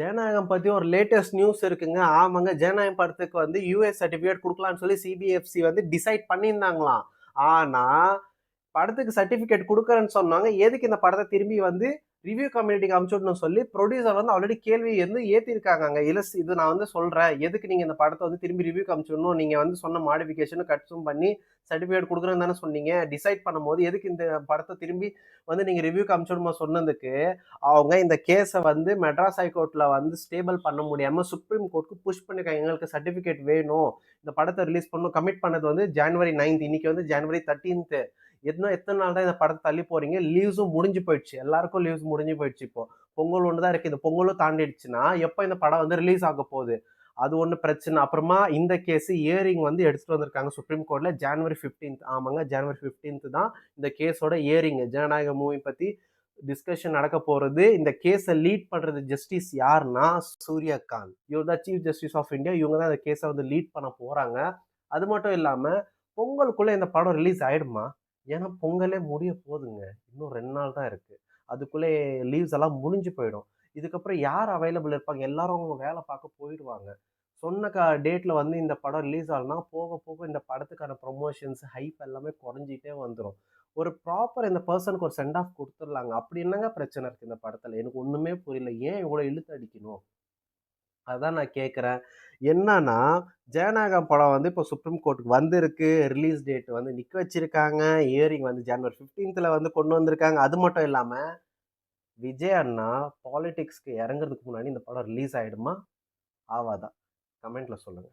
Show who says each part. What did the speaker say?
Speaker 1: ஜனநாயகம் பத்தி ஒரு லேட்டஸ்ட் நியூஸ் இருக்குங்க. ஆமாங்க. ஜனநாயகம் படத்துக்கு வந்து யுஎஸ் சர்டிபிகேட் குடுக்கலாம்னு சொல்லி சிபிஎஃப்சி வந்து டிசைட் பண்ணியிருந்தாங்களாம். ஆனா, படத்துக்கு சர்டிபிகேட் குடுக்குறேன்னு சொன்னாங்க. எதுக்கு இந்த படத்த திரும்பி வந்து ரிவ்யூ கம்யூனிட்டிக்கு அனுப்பிச்சுடணும்னு சொல்லி ப்ரொடியூசர் வந்து ஆல்ரெடி கேள்வி வந்து ஏத்திருக்காங்கங்க. இது நான் வந்து சொல்றேன். எதுக்கு நீங்க இந்த படத்த வந்து திரும்பி ரிவ்யூக்கு அனுப்பிச்சுடணும்? நீங்க வந்து சொன்ன மாடிஃபிகேஷன் கட்ஸும் பண்ணி சர்டிபிகேட் குடுக்குறேன்னு தானே சொன்னீங்க. டிசைட் பண்ணும்போது எதுக்கு இந்த படத்த திரும்பி வந்து நீங்க ரிவ்யூக்கு அனுப்பிச்சுடணுமா சொன்னதுக்கு, அவங்க இந்த கேஸ வந்து மெட்ராஸ் ஹைகோர்ட்ல வந்து ஸ்டேபிள் பண்ண முடியாம சுப்ரீம் கோர்ட்க்கு புஷ் பண்ணிருக்காங்க. எங்களுக்கு சர்டிபிகேட் வேணும். இந்த படத்த ரிலீஸ் பண்ணணும். கமிட் பண்ணது வந்து ஜனவரி 9th. இன்னைக்கு வந்து ஜனவரி 13th. எத்தனை நாள் தான் இந்த படத்தை தள்ளி போறீங்க? லீவ்ஸும் முடிஞ்சு போயிடுச்சு. எல்லாருக்கும் லீவ்ஸ் முடிஞ்சு போயிடுச்சு. இப்போ பொங்கல் ஒன்று தான் இருக்கு. இந்த பொங்கலும் தாண்டிடுச்சுன்னா எப்போ இந்த படம் வந்து ரிலீஸ் ஆக போகுது? அது ஒண்ணு பிரச்சனை. அப்புறமா இந்த கேஸ் ஹியரிங் வந்து எடுத்துட்டு வந்திருக்காங்க சுப்ரீம் கோர்ட்ல ஜனவரி 15th. ஆமாங்க, ஜனவரி 15th தான் இந்த கேஸோட ஹியரிங். ஜனநாயக மூவி பத்தி டிஸ்கஷன் நடக்க போறது. இந்த கேஸை லீட் பண்றது ஜஸ்டிஸ் யாருன்னா சூரியகாந்த். இவர் தான் சீஃப் ஜஸ்டிஸ் ஆஃப் இந்தியா. இவங்க தான் இந்த கேஸை வந்து லீட் பண்ண போறாங்க. அது மட்டும் இல்லாம பொங்கலுக்குள்ள இந்த படம் ரிலீஸ் ஆயிடுமா? ஏன்னா பொங்கலே முடிய போகுதுங்க. இன்னும் 2 நாள் தான் இருக்கு. அதுக்குள்ளே லீவ்ஸ் எல்லாம் முடிஞ்சு போயிடும். இதுக்கப்புறம் யார் அவைலபிள் இருப்பாங்க? எல்லாரும் அவங்க வேலை பார்க்க போயிடுவாங்க. சொன்ன டேட்ல வந்து இந்த படம் ரிலீஸ் ஆகலனா போக போக இந்த படத்துக்கான ப்ரொமோஷன்ஸ் ஹைப் எல்லாமே குறைஞ்சிட்டே வந்துடும். ஒரு ப்ராப்பர் இந்த பர்சனுக்கு ஒரு சென்ட் ஆஃப் கொடுத்துடலாங்க. அப்படி என்னங்க பிரச்சனை இருக்கு இந்த படத்துல? எனக்கு ஒண்ணுமே புரியல. ஏன் இவ்வளவு இழுத்து அடிக்கணும்? அதான் நான் கேட்குறேன். என்னன்னா, ஜனநாயகம் படம் வந்து இப்போ சுப்ரீம் கோர்ட்டுக்கு வந்திருக்கு. ரிலீஸ் டேட் வந்து நிக்க வச்சிருக்காங்க. ஹியரிங் வந்து ஜனவரி 15th வந்து கொண்டு வந்திருக்காங்க. அது மட்டும் இல்லாம, விஜய் அண்ணா பாலிடிக்ஸ்க்கு இறங்குறதுக்கு முன்னாடி இந்த படம் ரிலீஸ் ஆயிடுமா? ஆவாதா? கமெண்ட்ல சொல்லுங்க.